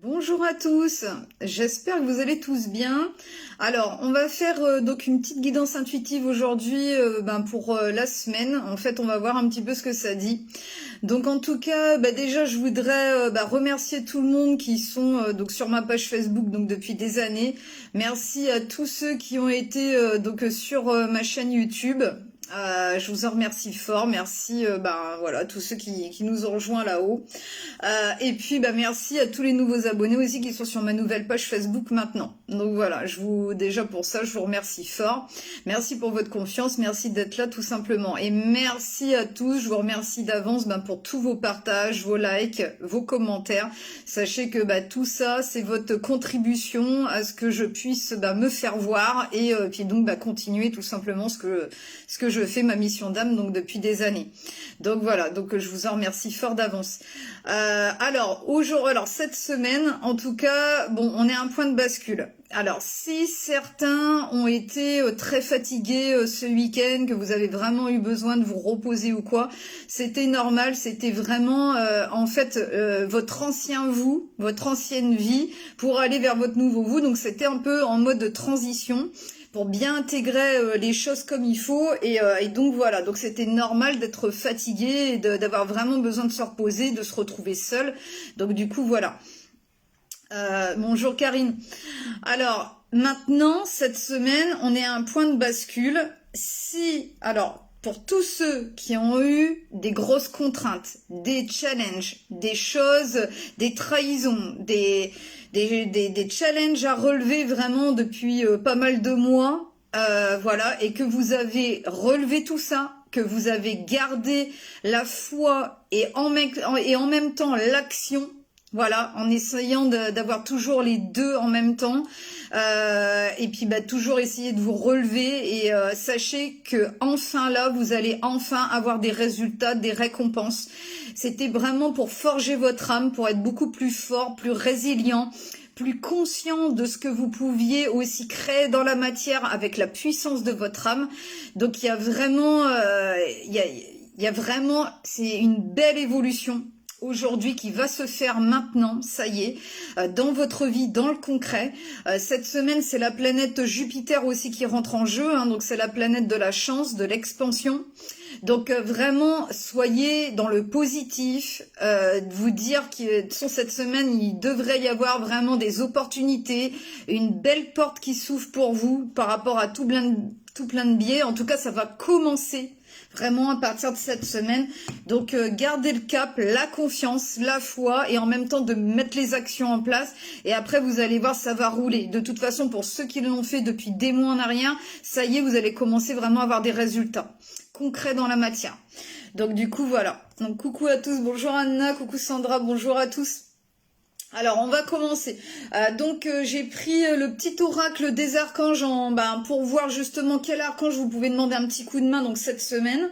Bonjour à tous, j'espère que vous allez tous bien. Alors, on va faire donc une petite guidance intuitive aujourd'hui pour la semaine. En fait, on va voir un petit peu ce que ça dit. Donc, en tout cas, déjà, je voudrais remercier tout le monde qui sont donc sur ma page Facebook donc depuis des années. Merci à tous ceux qui ont été sur ma chaîne YouTube. Je vous en remercie fort, merci voilà tous ceux qui nous ont rejoints là-haut. Et puis merci à tous les nouveaux abonnés aussi qui sont sur ma nouvelle page Facebook maintenant. Donc voilà, déjà pour ça, je vous remercie fort. Merci pour votre confiance, merci d'être là tout simplement. Et merci à tous, je vous remercie d'avance pour tous vos partages, vos likes, vos commentaires. Sachez que tout ça, c'est votre contribution à ce que je puisse me faire voir et puis donc continuer tout simplement ce que je fais, ma mission d'âme donc depuis des années. Donc voilà, donc je vous en remercie fort d'avance. Alors cette semaine, en tout cas, on est à un point de bascule. Alors si certains ont été très fatigués ce week-end, que vous avez vraiment eu besoin de vous reposer ou quoi, c'était normal, c'était vraiment votre ancien vous, votre ancienne vie pour aller vers votre nouveau vous. Donc c'était un peu en mode de transition pour bien intégrer les choses comme il faut et donc voilà, donc c'était normal d'être fatigué et d'avoir vraiment besoin de se reposer, de se retrouver seul. Donc du coup voilà. Bonjour Karine. Alors maintenant cette semaine on est à un point de bascule. Pour tous ceux qui ont eu des grosses contraintes, des challenges, des choses, des trahisons, des challenges à relever vraiment depuis pas mal de mois, voilà, et que vous avez relevé tout ça, que vous avez gardé la foi et en même temps l'action. Voilà, en essayant d'avoir toujours les deux en même temps, et puis toujours essayer de vous relever et sachez que enfin là, vous allez enfin avoir des résultats, des récompenses. C'était vraiment pour forger votre âme, pour être beaucoup plus fort, plus résilient, plus conscient de ce que vous pouviez aussi créer dans la matière avec la puissance de votre âme. Donc il y a vraiment, c'est une belle évolution aujourd'hui qui va se faire maintenant, ça y est, dans votre vie, dans le concret. Cette semaine, c'est la planète Jupiter aussi qui rentre en jeu, donc c'est la planète de la chance, de l'expansion. Donc vraiment, soyez dans le positif, vous dire que sur cette semaine, il devrait y avoir vraiment des opportunités, une belle porte qui s'ouvre pour vous par rapport à tout plein de biais. En tout cas, ça va commencer vraiment à partir de cette semaine. Donc gardez le cap, la confiance, la foi et en même temps de mettre les actions en place. Et après vous allez voir, ça va rouler. De toute façon, pour ceux qui l'ont fait depuis des mois en arrière, ça y est, vous allez commencer vraiment à avoir des résultats concrets dans la matière. Donc du coup voilà. Donc coucou à tous, bonjour Anna, coucou Sandra, bonjour à tous. Alors on va commencer. J'ai pris le petit oracle des archanges pour voir justement quel archange vous pouvez demander un petit coup de main donc cette semaine.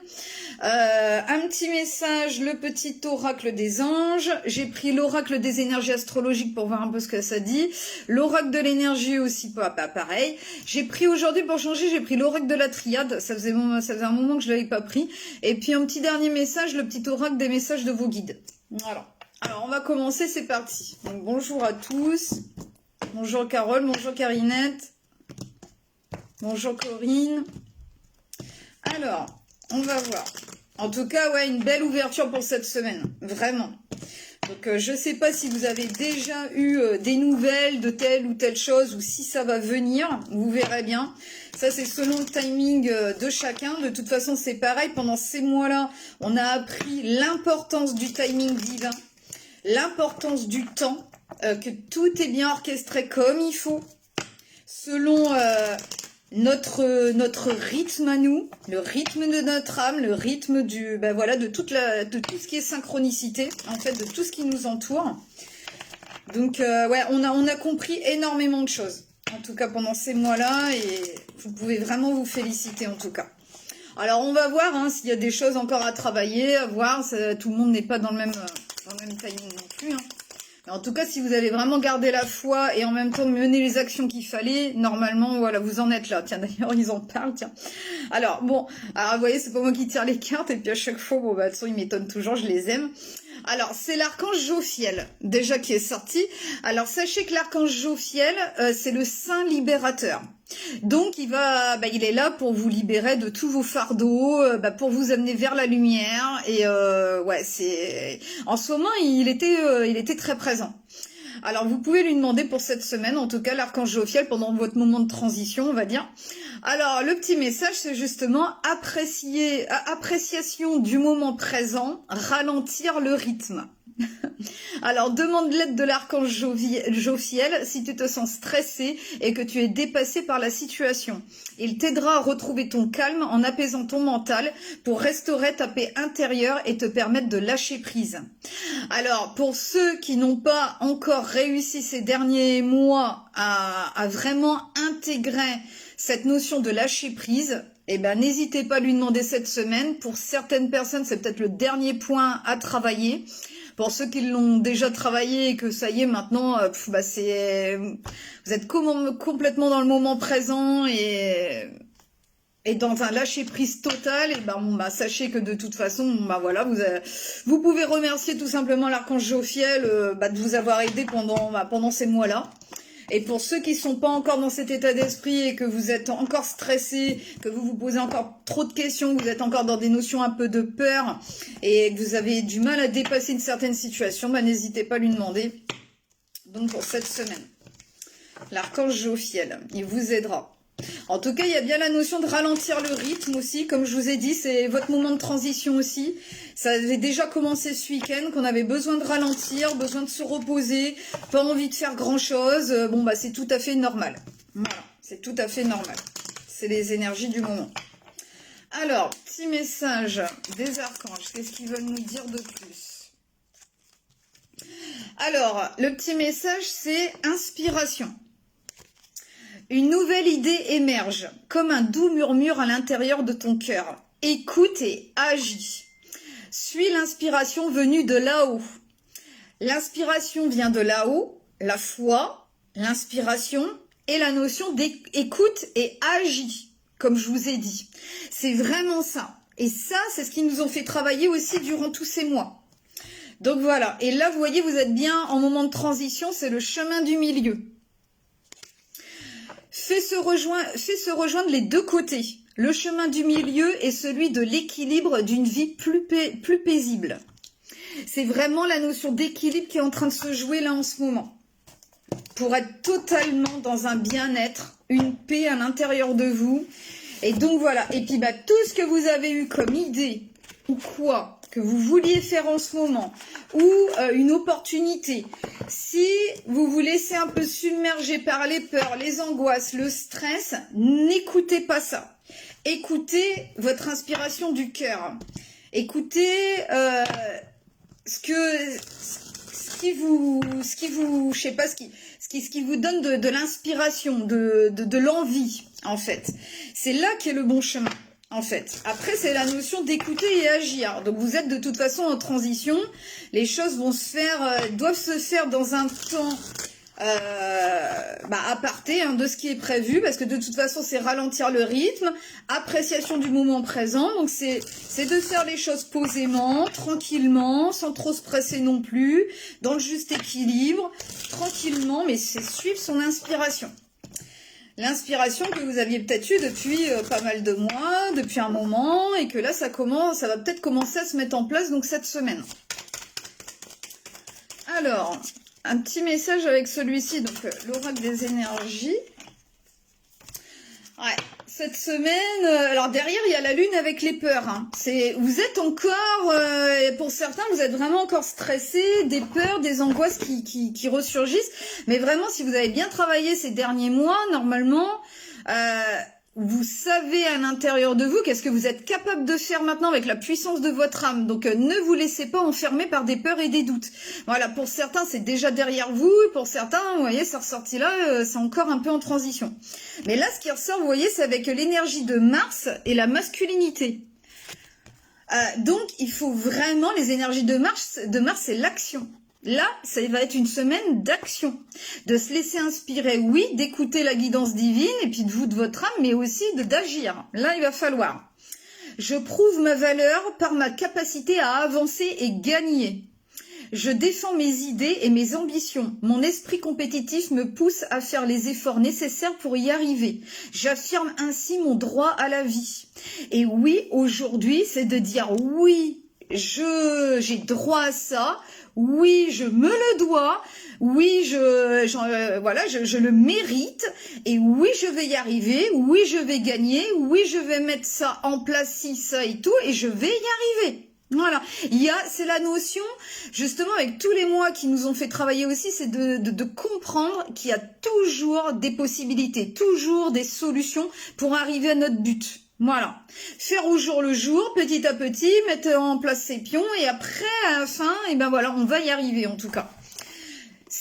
Un petit message, le petit oracle des anges. J'ai pris l'oracle des énergies astrologiques pour voir un peu ce que ça dit. L'oracle de l'énergie aussi, pareil. J'ai pris aujourd'hui pour changer, j'ai pris l'oracle de la triade. Ça faisait un moment que je l'avais pas pris. Et puis un petit dernier message, le petit oracle des messages de vos guides. Voilà. Alors, on va commencer, c'est parti. Donc, bonjour à tous. Bonjour Carole, bonjour Carinette. Bonjour Corinne. Alors, on va voir. En tout cas, ouais, une belle ouverture pour cette semaine. Vraiment. Donc, je sais pas si vous avez déjà eu des nouvelles de telle ou telle chose ou si ça va venir. Vous verrez bien. Ça, c'est selon le timing de chacun. De toute façon, c'est pareil. Pendant ces mois-là, on a appris l'importance du timing divin. L'importance du temps, que tout est bien orchestré comme il faut, selon notre rythme à nous, le rythme de notre âme, le rythme de tout ce qui est synchronicité, en fait, de tout ce qui nous entoure. Donc ouais, on a compris énormément de choses, en tout cas pendant ces mois-là, et vous pouvez vraiment vous féliciter en tout cas. Alors on va voir s'il y a des choses encore à travailler, à voir, tout le monde n'est pas dans le même timing non plus. En tout cas, si vous avez vraiment gardé la foi et en même temps mené les actions qu'il fallait, normalement, voilà, vous en êtes là. Tiens, d'ailleurs, ils en parlent, tiens. Alors, bon, alors, vous voyez, c'est pas moi qui tire les cartes, et puis à chaque fois, bon, bah, de toute façon, ils m'étonnent toujours, je les aime. Alors, c'est l'archange Jophiel, déjà, qui est sorti. Alors, sachez que l'archange Jophiel, c'est le saint libérateur. Donc, il est là pour vous libérer de tous vos fardeaux, pour vous amener vers la lumière. Et ouais, en ce moment, il était très présent. Alors, vous pouvez lui demander pour cette semaine, en tout cas, l'archange Jophiel, pendant votre moment de transition, on va dire. Alors, le petit message, c'est justement appréciation du moment présent, ralentir le rythme. Alors, demande l'aide de l'archange Jophiel si tu te sens stressé et que tu es dépassé par la situation. Il t'aidera à retrouver ton calme en apaisant ton mental pour restaurer ta paix intérieure et te permettre de lâcher prise. Alors, pour ceux qui n'ont pas encore réussi ces derniers mois à vraiment intégrer cette notion de lâcher prise, eh ben, n'hésitez pas à lui demander cette semaine. Pour certaines personnes, c'est peut-être le dernier point à travailler. Pour ceux qui l'ont déjà travaillé et que ça y est maintenant, vous êtes complètement dans le moment présent et dans un lâcher prise total. Et sachez que de toute façon, voilà, vous pouvez remercier tout simplement l'archange Jophiel de vous avoir aidé pendant ces mois-là. Et pour ceux qui sont pas encore dans cet état d'esprit et que vous êtes encore stressés, que vous vous posez encore trop de questions, que vous êtes encore dans des notions un peu de peur et que vous avez du mal à dépasser une certaine situation, n'hésitez pas à lui demander. Donc pour cette semaine, l'archange Jophiel, il vous aidera. En tout cas, il y a bien la notion de ralentir le rythme aussi. Comme je vous ai dit, c'est votre moment de transition aussi. Ça avait déjà commencé ce week-end, qu'on avait besoin de ralentir, besoin de se reposer, pas envie de faire grand-chose. C'est tout à fait normal. Voilà, c'est tout à fait normal. C'est les énergies du moment. Alors, petit message des archanges. Qu'est-ce qu'ils veulent nous dire de plus? Alors, le petit message, c'est inspiration. Une nouvelle idée émerge, comme un doux murmure à l'intérieur de ton cœur. Écoute et agis. Suis l'inspiration venue de là-haut. L'inspiration vient de là-haut, la foi, l'inspiration et la notion d'écoute et agis, comme je vous ai dit. C'est vraiment ça. Et ça, c'est ce qu'ils nous ont fait travailler aussi durant tous ces mois. Donc voilà. Et là, vous voyez, vous êtes bien en moment de transition, c'est le chemin du milieu. Fais se rejoindre les deux côtés. Le chemin du milieu est celui de l'équilibre d'une vie plus paisible. C'est vraiment la notion d'équilibre qui est en train de se jouer là en ce moment. Pour être totalement dans un bien-être, une paix à l'intérieur de vous. Et donc voilà. Et puis tout ce que vous avez eu comme idée ou quoi que vous vouliez faire en ce moment, ou une opportunité, si vous vous laissez un peu submerger par les peurs, les angoisses, le stress, n'écoutez pas ça. Écoutez votre inspiration du cœur. Écoutez ce qui vous donne de l'inspiration, de l'envie, en fait. C'est là qu'est le bon chemin. En fait, après c'est la notion d'écouter et agir. Donc vous êtes de toute façon en transition. Les choses vont doivent se faire dans un temps aparté de ce qui est prévu, parce que de toute façon c'est ralentir le rythme, appréciation du moment présent. Donc c'est de faire les choses posément, tranquillement, sans trop se presser non plus, dans le juste équilibre, tranquillement, mais c'est suivre son inspiration. L'inspiration que vous aviez peut-être eue depuis pas mal de mois, depuis un moment, et que là, ça va peut-être commencer à se mettre en place, donc cette semaine. Alors, un petit message avec celui-ci, donc l'oracle des énergies. Ouais, cette semaine, alors derrière, il y a la lune avec les peurs. Vous êtes encore, pour certains, vous êtes vraiment encore stressés, des peurs, des angoisses qui ressurgissent. Mais vraiment, si vous avez bien travaillé ces derniers mois, normalement, vous savez à l'intérieur de vous qu'est-ce que vous êtes capable de faire maintenant avec la puissance de votre âme. Donc ne vous laissez pas enfermer par des peurs et des doutes. Voilà, pour certains c'est déjà derrière vous, pour certains, vous voyez, c'est ressorti là, c'est encore un peu en transition. Mais là, ce qui ressort, vous voyez, c'est avec l'énergie de Mars et la masculinité. Donc il faut vraiment, les énergies de Mars c'est l'action. Là, ça va être une semaine d'action, de se laisser inspirer, oui, d'écouter la guidance divine et puis de vous, de votre âme, mais aussi d'agir. Là, il va falloir. Je prouve ma valeur par ma capacité à avancer et gagner. Je défends mes idées et mes ambitions. Mon esprit compétitif me pousse à faire les efforts nécessaires pour y arriver. J'affirme ainsi mon droit à la vie. Et oui, aujourd'hui, c'est de dire oui, j'ai droit à ça. Oui, je me le dois. Oui, je le mérite. Et oui, je vais y arriver. Oui, je vais gagner. Oui, je vais mettre ça en place, ci, ça et tout. Et je vais y arriver. Voilà, c'est la notion, justement, avec tous les mois qui nous ont fait travailler aussi, c'est de comprendre qu'il y a toujours des possibilités, toujours des solutions pour arriver à notre but. Voilà, faire au jour le jour, petit à petit, mettre en place ses pions, et après, à la fin, et ben voilà, on va y arriver en tout cas.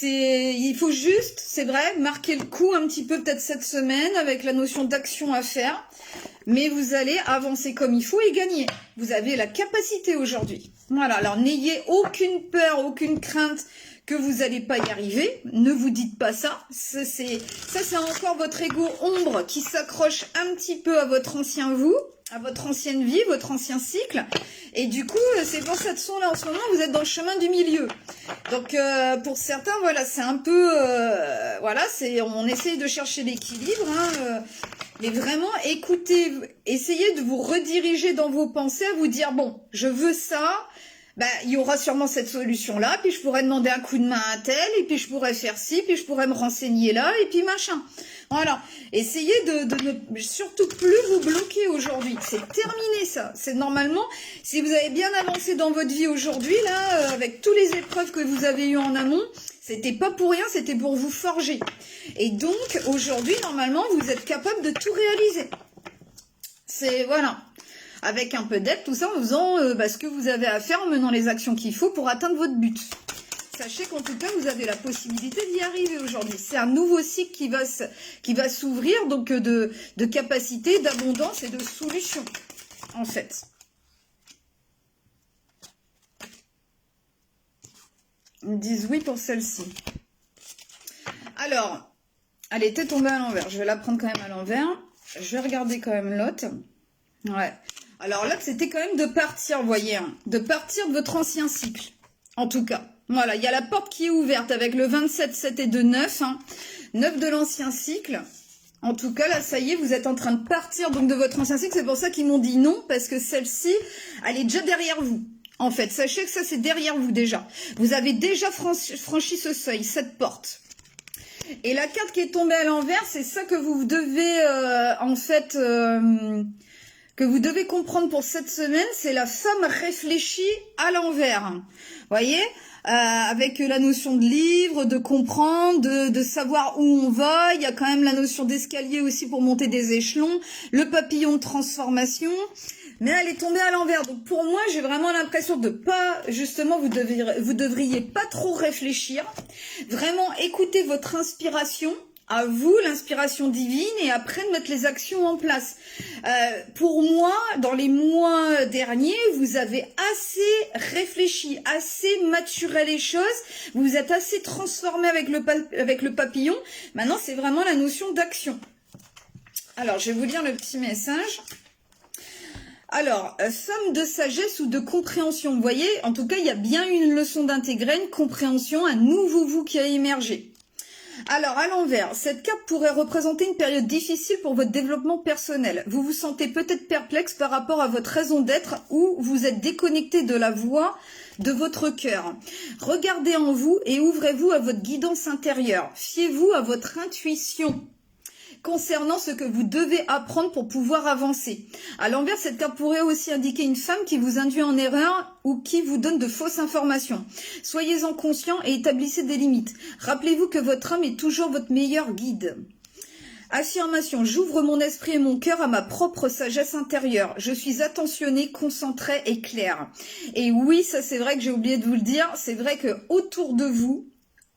Il faut juste, c'est vrai, marquer le coup un petit peu peut-être cette semaine avec la notion d'action à faire. Mais vous allez avancer comme il faut et gagner. Vous avez la capacité aujourd'hui. Voilà, alors n'ayez aucune peur, aucune crainte que vous n'allez pas y arriver. Ne vous dites pas ça. Ça, c'est encore votre ego ombre qui s'accroche un petit peu à votre ancien vous, à votre ancienne vie, votre ancien cycle. Et du coup, c'est pour cette façon-là, en ce moment, vous êtes dans le chemin du milieu. Donc, pour certains, voilà, c'est un peu... voilà, on essaye de chercher l'équilibre, hein, mais vraiment, écoutez, essayez de vous rediriger dans vos pensées, à vous dire, bon, je veux ça, ben, il y aura sûrement cette solution-là, puis je pourrais demander un coup de main à un tel, et puis je pourrais faire ci, puis je pourrais me renseigner là, et puis machin. Voilà, essayez de ne surtout plus vous bloquer aujourd'hui. C'est terminé ça. C'est normalement, si vous avez bien avancé dans votre vie aujourd'hui, là, avec toutes les épreuves que vous avez eues en amont, c'était pas pour rien, c'était pour vous forger. Et donc, aujourd'hui, normalement, vous êtes capable de tout réaliser. C'est, voilà. Avec un peu d'aide, tout ça, en faisant ce que vous avez à faire, en menant les actions qu'il faut pour atteindre votre but. Sachez qu'en tout cas, vous avez la possibilité d'y arriver aujourd'hui. C'est un nouveau cycle qui va s'ouvrir, donc de capacité, d'abondance et de solutions, en fait. Ils me disent oui pour celle-ci. Alors, elle était tombée à l'envers. Je vais la prendre quand même à l'envers. Je vais regarder quand même l'autre. Ouais. Alors là, c'était quand même de partir, vous voyez, hein, de partir de votre ancien cycle, en tout cas. Voilà, il y a la porte qui est ouverte avec le 27, 7 et 2, 9. Hein, 9 de l'ancien cycle. En tout cas, là, ça y est, vous êtes en train de partir donc de votre ancien cycle. C'est pour ça qu'ils m'ont dit non, parce que celle-ci, elle est déjà derrière vous. En fait, sachez que ça, c'est derrière vous déjà. Vous avez déjà franchi ce seuil, cette porte. Et la carte qui est tombée à l'envers, c'est ça que vous devez, en fait... que vous devez comprendre pour cette semaine, c'est la femme réfléchie à l'envers. Vous voyez, avec la notion de livre, de comprendre, de savoir où on va. Il y a quand même la notion d'escalier aussi pour monter des échelons. Le papillon de transformation. Mais elle est tombée à l'envers. Donc pour moi, j'ai vraiment l'impression de pas, justement, vous devriez pas trop réfléchir. Vraiment écouter votre inspiration. À vous, l'inspiration divine, et après de mettre les actions en place. Pour moi, dans les mois derniers, vous avez assez réfléchi, assez maturé les choses, vous êtes assez transformé avec le papillon. Maintenant, c'est vraiment la notion d'action. Alors, je vais vous lire le petit message. Alors, somme de sagesse ou de compréhension, vous voyez, en tout cas, il y a bien une leçon d'intégrer, une compréhension, un nouveau vous qui a émergé. Alors, à l'envers, cette carte pourrait représenter une période difficile pour votre développement personnel. Vous vous sentez peut-être perplexe par rapport à votre raison d'être ou vous êtes déconnecté de la voix de votre cœur. Regardez en vous et ouvrez-vous à votre guidance intérieure. Fiez-vous à votre intuition concernant ce que vous devez apprendre pour pouvoir avancer. À l'envers, cette carte pourrait aussi indiquer une femme qui vous induit en erreur ou qui vous donne de fausses informations. Soyez-en conscient et établissez des limites. Rappelez-vous que votre âme est toujours votre meilleur guide. Affirmation, j'ouvre mon esprit et mon cœur à ma propre sagesse intérieure. Je suis attentionnée, concentrée et claire. Et oui, ça c'est vrai que j'ai oublié de vous le dire, c'est vrai que autour de vous,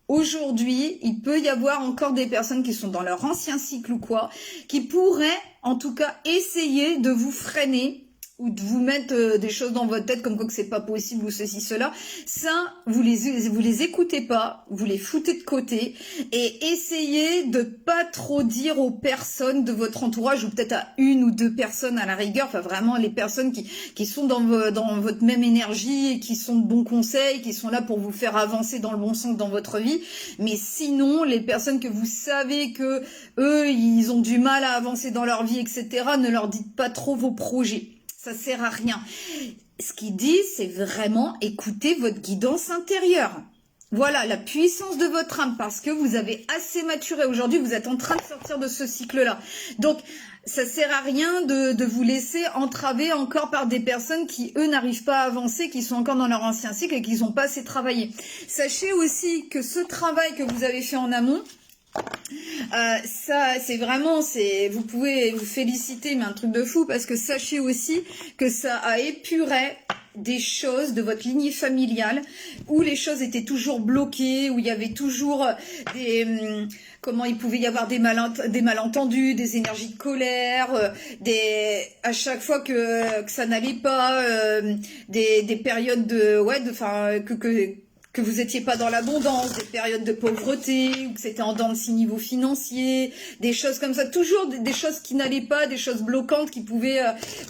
aujourd'hui, il peut y avoir encore des personnes qui sont dans leur ancien cycle ou quoi, qui pourraient, en tout cas, essayer de vous freiner ou de vous mettre des choses dans votre tête comme quoi que c'est pas possible ou ceci, cela. Ça, vous les écoutez pas, vous les foutez de côté et essayez de pas trop dire aux personnes de votre entourage ou peut-être à une ou deux personnes à la rigueur, enfin vraiment les personnes qui sont dans votre même énergie et qui sont de bons conseils, qui sont là pour vous faire avancer dans le bon sens dans votre vie. Mais sinon, les personnes que vous savez que eux, ils ont du mal à avancer dans leur vie, etc., ne leur dites pas trop vos projets. Ça sert à rien. Ce qu'il dit, c'est vraiment écouter votre guidance intérieure. Voilà, la puissance de votre âme, parce que vous avez assez maturé. Aujourd'hui, vous êtes en train de sortir de ce cycle-là. Donc, ça sert à rien de vous laisser entraver encore par des personnes qui, eux, n'arrivent pas à avancer, qui sont encore dans leur ancien cycle et qui n'ont pas assez travaillé. Sachez aussi que ce travail que vous avez fait en amont, ça c'est vraiment, vous pouvez vous féliciter, mais un truc de fou, parce que sachez aussi que ça a épuré des choses de votre lignée familiale où les choses étaient toujours bloquées, où il y avait toujours comment il pouvait y avoir des malentendus, des énergies de colère, à chaque fois que ça n'allait pas, des périodes que vous étiez pas dans l'abondance, des périodes de pauvreté, ou que c'était en dents de six niveaux financiers, des choses comme ça, toujours des choses qui n'allaient pas, des choses bloquantes qui pouvaient...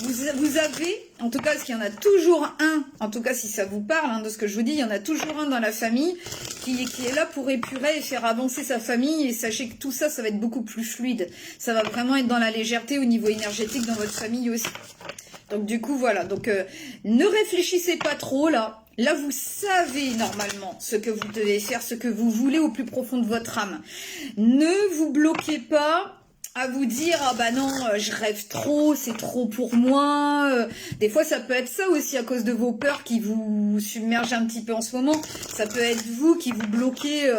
vous avez, en tout cas, parce qu'il y en a toujours un, en tout cas si ça vous parle, de ce que je vous dis, il y en a toujours un dans la famille qui est là pour épurer et faire avancer sa famille, et sachez que tout ça, ça va être beaucoup plus fluide. Ça va vraiment être dans la légèreté au niveau énergétique dans votre famille aussi. Donc du coup, voilà. Donc ne réfléchissez pas trop là. Là, vous savez normalement ce que vous devez faire, ce que vous voulez au plus profond de votre âme. Ne vous bloquez pas à vous dire « Ah bah non, je rêve trop, c'est trop pour moi. » Des fois, ça peut être ça aussi à cause de vos peurs qui vous submergent un petit peu en ce moment. Ça peut être vous qui vous bloquez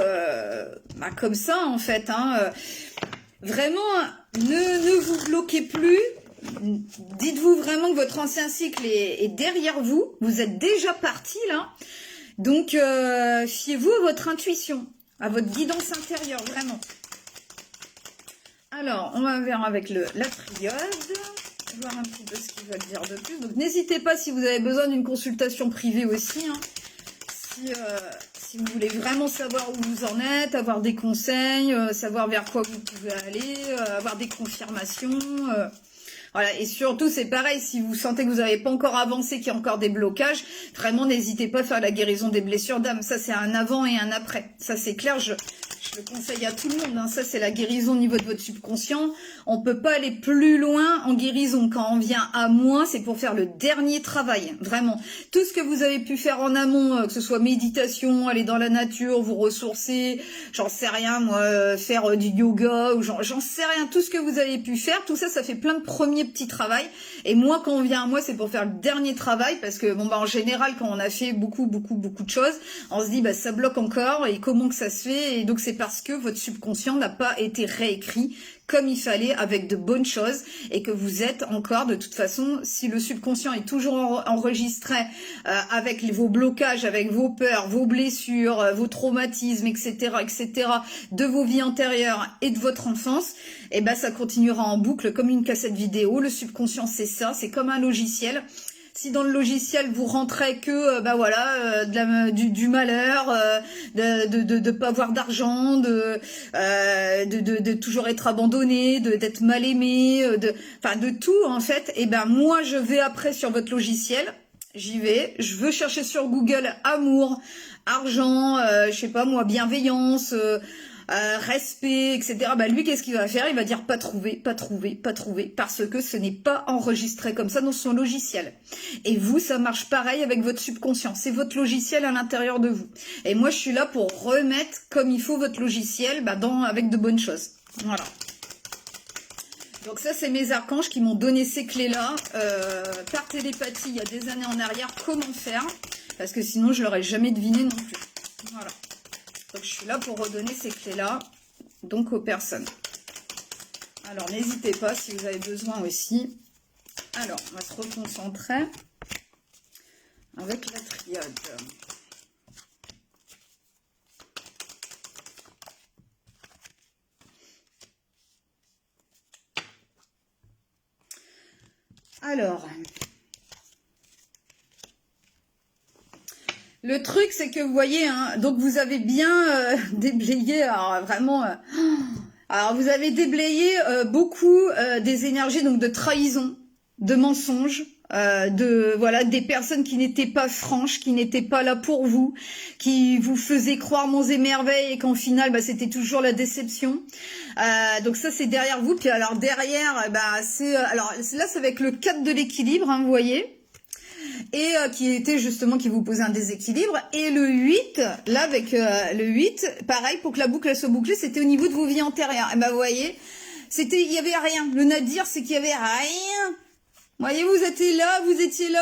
comme ça en fait. Vraiment, ne vous bloquez plus. Dites-vous vraiment que votre ancien cycle est derrière vous. Vous êtes déjà parti là. Donc, fiez-vous à votre intuition, à votre guidance intérieure, vraiment. Alors, on va voir avec la triade. Voir un petit peu ce qu'ils veulent dire de plus. Donc, n'hésitez pas si vous avez besoin d'une consultation privée aussi. Si vous voulez vraiment savoir où vous en êtes, avoir des conseils, savoir vers quoi vous pouvez aller, avoir des confirmations... Voilà, et surtout, c'est pareil, si vous sentez que vous n'avez pas encore avancé, qu'il y a encore des blocages, vraiment, n'hésitez pas à faire la guérison des blessures d'âme. Ça, c'est un avant et un après. Ça, c'est clair, je le conseille à tout le monde. Ça, c'est la guérison au niveau de votre subconscient. On peut pas aller plus loin en guérison. Quand on vient à moi, c'est pour faire le dernier travail. Vraiment. Tout ce que vous avez pu faire en amont, que ce soit méditation, aller dans la nature, vous ressourcer, j'en sais rien, moi, faire du yoga, ou j'en sais rien. Tout ce que vous avez pu faire, tout ça, ça fait plein de premiers petits travail. Et moi, quand on vient à moi, c'est pour faire le dernier travail, parce que en général, quand on a fait beaucoup de choses, on se dit ça bloque encore, et comment que ça se fait? Et donc c'est parce que votre subconscient n'a pas été réécrit comme il fallait, avec de bonnes choses, et que vous êtes encore, de toute façon, si le subconscient est toujours enregistré avec vos blocages, avec vos peurs, vos blessures, vos traumatismes, etc., de vos vies antérieures et de votre enfance, et ça continuera en boucle comme une cassette vidéo. Le subconscient, c'est ça, c'est comme un logiciel. Si dans le logiciel vous rentrez que du malheur, de pas avoir d'argent, de toujours être abandonné, d'être mal aimé, de tout en fait, moi je vais après sur votre logiciel, j'y vais, je veux chercher sur Google amour, argent, je sais pas moi, bienveillance, respect, etc. Lui, qu'est-ce qu'il va faire? Il va dire pas trouvé, parce que ce n'est pas enregistré comme ça dans son logiciel. Et vous, ça marche pareil avec votre subconscient. C'est votre logiciel à l'intérieur de vous. Et moi, je suis là pour remettre comme il faut votre logiciel avec de bonnes choses. Voilà. Donc ça, c'est mes archanges qui m'ont donné ces clés-là par télépathie il y a des années en arrière. Comment faire? Parce que sinon, je l'aurais jamais deviné non plus. Voilà. Donc, je suis là pour redonner ces clés-là, donc aux personnes. Alors, n'hésitez pas si vous avez besoin aussi. Alors, on va se reconcentrer avec la triade. Alors, Le truc, c'est que vous voyez, hein, donc vous avez bien déblayé, alors vraiment, alors vous avez déblayé beaucoup des énergies donc de trahison, de mensonges, de voilà des personnes qui n'étaient pas franches, qui n'étaient pas là pour vous, qui vous faisaient croire monts et merveilles et qu'en final, bah, c'était toujours la déception. Donc ça, c'est derrière vous. Puis alors derrière, bah c'est alors là, c'est avec le 4 de l'équilibre, hein, vous voyez. Et qui était justement qui vous posait un déséquilibre, et le 8 là avec le 8 pareil, pour que la boucle elle soit bouclée, c'était au niveau de vos vies antérieures. Et ben vous voyez, il y avait rien. Le nadir, c'est qu'il y avait rien. Vous voyez, vous étiez là,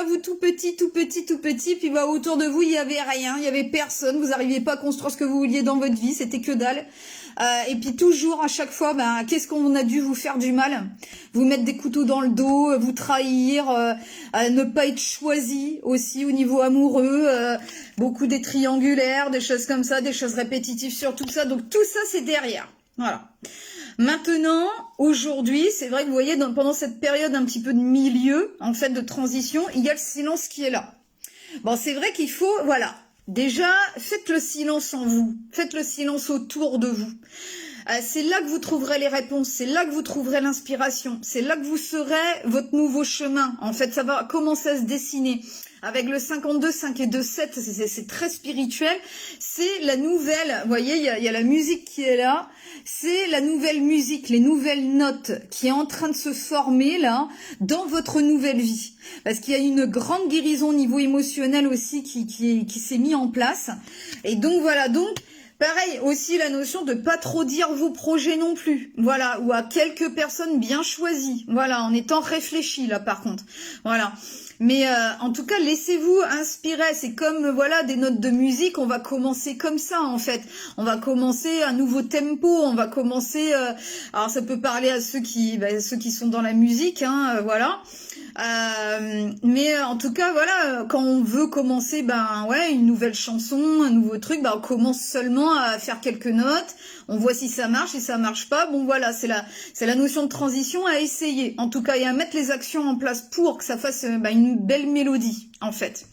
vous tout petit, puis bah, autour de vous, il y avait rien, il y avait personne, vous n'arriviez pas à construire ce que vous vouliez dans votre vie, c'était que dalle. Et puis toujours, à chaque fois, ben, qu'est-ce qu'on a dû vous faire du mal? Vous mettre des couteaux dans le dos, vous trahir, ne pas être choisi aussi au niveau amoureux, beaucoup des triangulaires, des choses comme ça, des choses répétitives sur tout ça. Donc tout ça, c'est derrière. Voilà. Maintenant, aujourd'hui, c'est vrai que vous voyez, pendant cette période un petit peu de milieu, en fait, de transition, il y a le silence qui est là. Bon, c'est vrai qu'il faut, voilà, déjà, faites le silence en vous, faites le silence autour de vous. C'est là que vous trouverez les réponses, c'est là que vous trouverez l'inspiration, c'est là que vous serez votre nouveau chemin. En fait, ça va commencer à se dessiner. Avec le 52, 5 et 2, 7, c'est très spirituel. C'est la nouvelle, vous voyez, il y a la musique qui est là. C'est la nouvelle musique, les nouvelles notes qui est en train de se former là dans votre nouvelle vie. Parce qu'il y a une grande guérison au niveau émotionnel aussi qui s'est mis en place. Et donc voilà, donc pareil aussi la notion de pas trop dire vos projets non plus. Voilà, ou à quelques personnes bien choisies. Voilà, en étant réfléchi là par contre. Voilà. Mais en tout cas, laissez-vous inspirer. C'est comme voilà des notes de musique. On va commencer comme ça en fait. On va commencer un nouveau tempo. On va commencer. Alors ça peut parler à ceux qui sont dans la musique, hein, voilà. Mais en tout cas, voilà, quand on veut commencer, ben ouais, une nouvelle chanson, un nouveau truc, ben on commence seulement à faire quelques notes. On voit si ça marche, si ça marche pas. Bon voilà, c'est la notion de transition à essayer. En tout cas, et à mettre les actions en place pour que ça fasse une belle mélodie, en fait.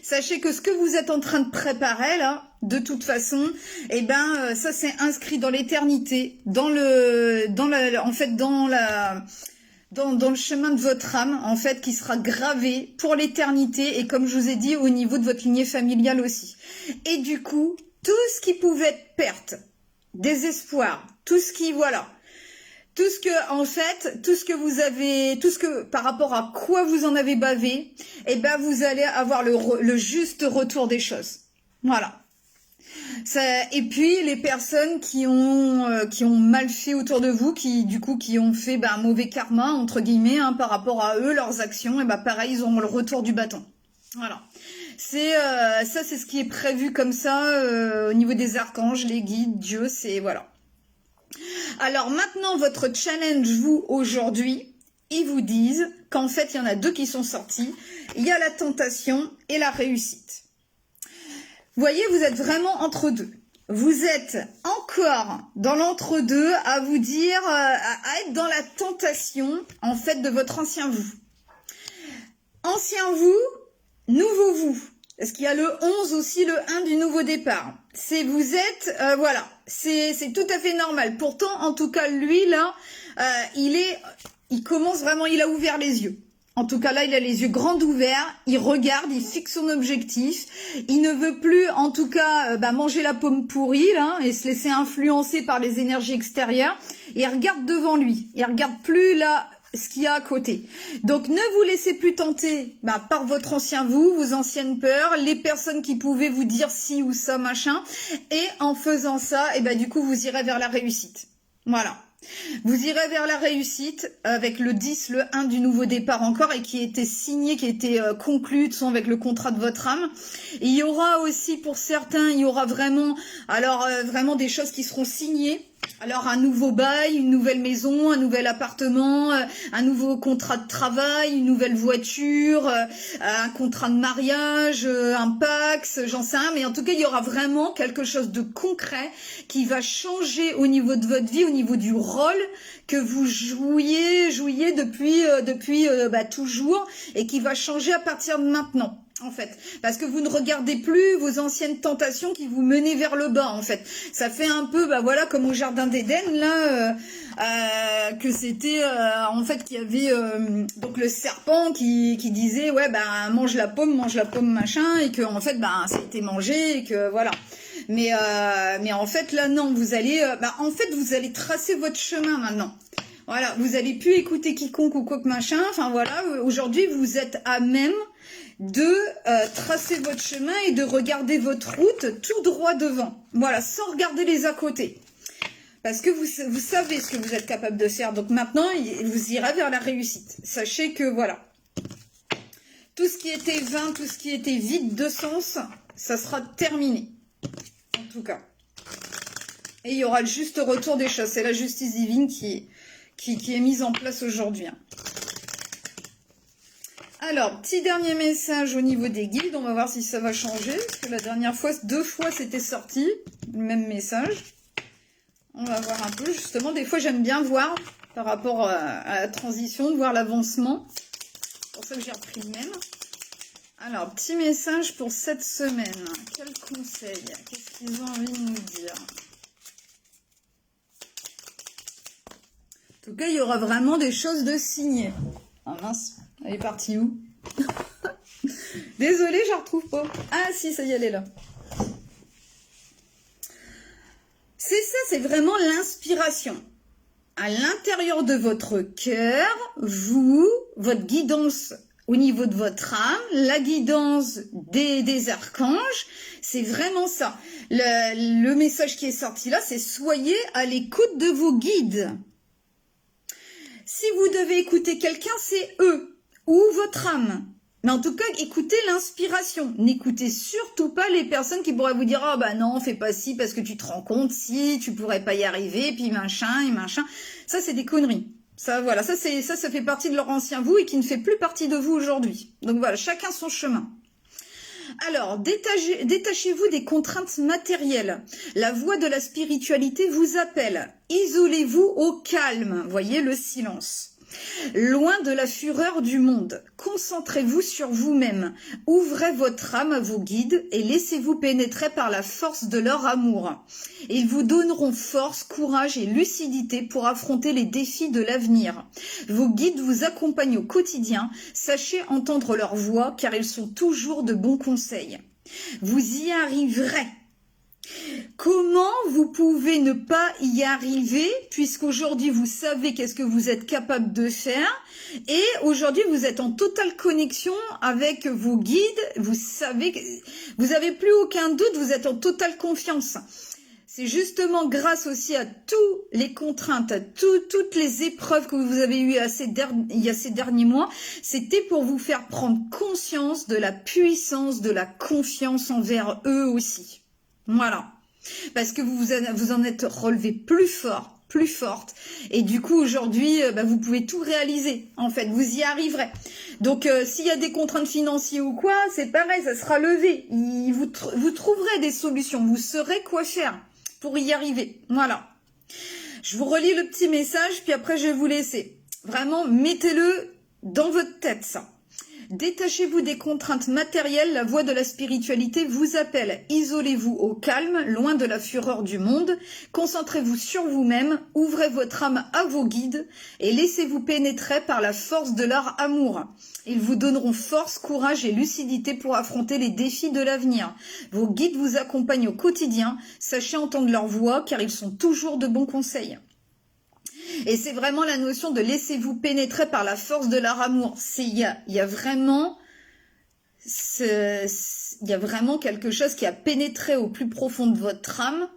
Sachez que ce que vous êtes en train de préparer là, de toute façon, ça c'est inscrit dans l'éternité, dans le chemin de votre âme, en fait, qui sera gravé pour l'éternité, et comme je vous ai dit, au niveau de votre lignée familiale aussi. Et du coup, tout ce qui pouvait être perte, désespoir, tout ce qui, voilà, tout ce que, en fait, tout ce que, par rapport à quoi vous en avez bavé, vous allez avoir le juste retour des choses. Voilà. Et puis les personnes qui ont mal fait autour de vous, qui ont fait un mauvais karma entre guillemets, hein, par rapport à eux, leurs actions, pareil, ils auront le retour du bâton. Voilà. C'est ce qui est prévu comme ça au niveau des archanges, les guides, Dieu, c'est voilà. Alors maintenant, votre challenge, vous, aujourd'hui, ils vous disent qu'en fait, il y en a deux qui sont sortis. Il y a la tentation et la réussite. Vous voyez, vous êtes vraiment entre deux. Vous êtes encore dans l'entre-deux à vous dire, à être dans la tentation, en fait, de votre ancien vous. Ancien vous, nouveau vous. Parce qu'il y a le 11 aussi, le 1 du nouveau départ. Vous êtes, voilà, c'est tout à fait normal. Pourtant, en tout cas, lui, là, il commence vraiment, il a ouvert les yeux. En tout cas, là, il a les yeux grands ouverts, il regarde, il fixe son objectif. Il ne veut plus, en tout cas, manger la pomme pourrie, là, et se laisser influencer par les énergies extérieures. Et il regarde devant lui. Il regarde plus, là, ce qu'il y a à côté. Donc, ne vous laissez plus tenter par votre ancien vous, vos anciennes peurs, les personnes qui pouvaient vous dire ci ou ça, machin. Et en faisant ça, du coup, vous irez vers la réussite. Voilà. Vous irez vers la réussite avec le 10, le 1 du nouveau départ encore, et qui était signé, qui était conclu de son avec le contrat de votre âme. Et il y aura aussi pour certains, il y aura vraiment, vraiment des choses qui seront signées. Alors un nouveau bail, une nouvelle maison, un nouvel appartement, un nouveau contrat de travail, une nouvelle voiture, un contrat de mariage, un Pax, j'en sais rien, mais en tout cas il y aura vraiment quelque chose de concret qui va changer au niveau de votre vie, au niveau du rôle que vous jouiez depuis toujours, et qui va changer à partir de maintenant. en fait, parce que vous ne regardez plus vos anciennes tentations qui vous menaient vers le bas, en fait. Ça fait un peu, bah voilà, comme au jardin d'Éden, là, que c'était, en fait, qu'il y avait donc le serpent qui disait, ouais, bah mange la pomme, machin, et que en fait, bah ça a été mangé, et que voilà. Mais en fait, là, non, vous allez, en fait, vous allez tracer votre chemin maintenant. Voilà, vous allez plus écouter quiconque ou quoi que machin. Enfin voilà, aujourd'hui, vous êtes à même de tracer votre chemin et de regarder votre route tout droit devant. Voilà, sans regarder les à côté. Parce que vous savez ce que vous êtes capable de faire. Donc maintenant, vous irez vers la réussite. Sachez que voilà, tout ce qui était vain, tout ce qui était vide de sens, ça sera terminé. En tout cas. Et il y aura le juste retour des choses. C'est la justice divine qui est mise en place aujourd'hui. Alors, petit dernier message au niveau des guides. On va voir si ça va changer. Parce que la dernière fois, 2 fois, c'était sorti. Le même message. On va voir un peu. Justement, des fois, j'aime bien voir par rapport à la transition, de voir l'avancement. C'est pour ça que j'ai repris le même. Alors, petit message pour cette semaine. Quel conseil? Qu'est-ce qu'ils ont envie de nous dire? En tout cas, il y aura vraiment des choses de signer. Ah mince, elle est partie où? Désolée, je la retrouve pas. Ah si, ça y est, elle est là. C'est ça, c'est vraiment l'inspiration. À l'intérieur de votre cœur, votre guidance au niveau de votre âme, la guidance des archanges, c'est vraiment ça. Le message qui est sorti là, c'est soyez à l'écoute de vos guides. Si vous devez écouter quelqu'un, c'est eux ou votre âme. Mais en tout cas, écoutez l'inspiration. N'écoutez surtout pas les personnes qui pourraient vous dire « Ah bah non, fais pas ci parce que tu te rends compte, si, tu pourrais pas y arriver, puis machin et machin. » Ça, c'est des conneries. Ça, voilà, ça fait partie de leur ancien vous et qui ne fait plus partie de vous aujourd'hui. Donc voilà, chacun son chemin. Alors, détachez-vous des contraintes matérielles. La voie de la spiritualité vous appelle. Isolez-vous au calme. Voyez le silence. Loin de la fureur du monde, concentrez-vous sur vous-même. Ouvrez votre âme à vos guides et laissez-vous pénétrer par la force de leur amour. Ils vous donneront force, courage et lucidité pour affronter les défis de l'avenir. Vos guides vous accompagnent au quotidien. Sachez entendre leur voix car ils sont toujours de bons conseils. Vous y arriverez. Comment vous pouvez ne pas y arriver puisqu'aujourd'hui vous savez qu'est-ce que vous êtes capable de faire et aujourd'hui vous êtes en totale connexion avec vos guides, vous savez que vous n'avez plus aucun doute, vous êtes en totale confiance. C'est justement grâce aussi à toutes les contraintes, à toutes les épreuves que vous avez eues il y a ces derniers mois, c'était pour vous faire prendre conscience de la puissance, de la confiance envers eux aussi. Voilà, parce que vous en êtes relevé plus fort, plus forte, et du coup aujourd'hui, vous pouvez tout réaliser, en fait, vous y arriverez. Donc s'il y a des contraintes financières ou quoi, c'est pareil, ça sera levé, vous trouverez des solutions, vous saurez quoi faire pour y arriver, voilà. Je vous relis le petit message, puis après je vais vous laisser. Vraiment, mettez-le dans votre tête, ça. Détachez-vous des contraintes matérielles, la voie de la spiritualité vous appelle. Isolez-vous au calme, loin de la fureur du monde. Concentrez-vous sur vous-même, ouvrez votre âme à vos guides et laissez-vous pénétrer par la force de leur amour. Ils vous donneront force, courage et lucidité pour affronter les défis de l'avenir. Vos guides vous accompagnent au quotidien. Sachez entendre leur voix car ils sont toujours de bons conseils. Et c'est vraiment la notion de laissez-vous pénétrer par la force de leur amour. Il y a vraiment quelque chose qui a pénétré au plus profond de votre âme.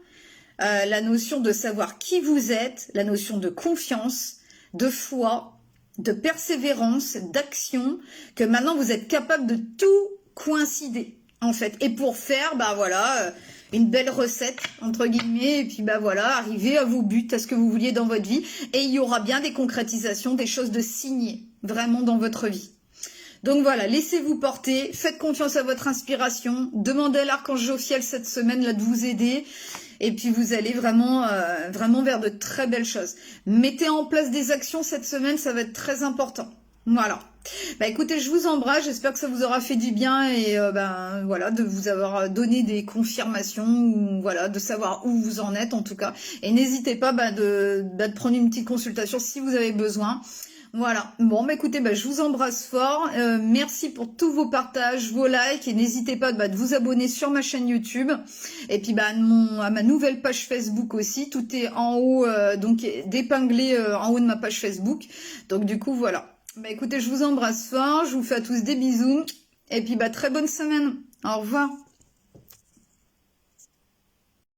La notion de savoir qui vous êtes, la notion de confiance, de foi, de persévérance, d'action, que maintenant vous êtes capable de tout coïncider, en fait. Et pour faire, une belle recette, entre guillemets, et puis arriver à vos buts, à ce que vous vouliez dans votre vie, et il y aura bien des concrétisations, des choses de signer, vraiment dans votre vie. Donc voilà, laissez-vous porter, faites confiance à votre inspiration, demandez à l'archange Jophiel cette semaine là de vous aider, et puis vous allez vraiment vers de très belles choses. Mettez en place des actions cette semaine, ça va être très important. Voilà. Bah écoutez, je vous embrasse, j'espère que ça vous aura fait du bien et ben voilà, de vous avoir donné des confirmations, ou voilà, de savoir où vous en êtes en tout cas. Et n'hésitez pas de prendre une petite consultation si vous avez besoin. Voilà, bon bah écoutez, bah, je vous embrasse fort, merci pour tous vos partages, vos likes, et n'hésitez pas de vous abonner sur ma chaîne YouTube, et puis bah, à ma nouvelle page Facebook aussi, tout est en haut, donc d'épinglé en haut de ma page Facebook, donc du coup voilà. Bah écoutez, je vous embrasse fort, je vous fais à tous des bisous, et puis bah très bonne semaine, au revoir.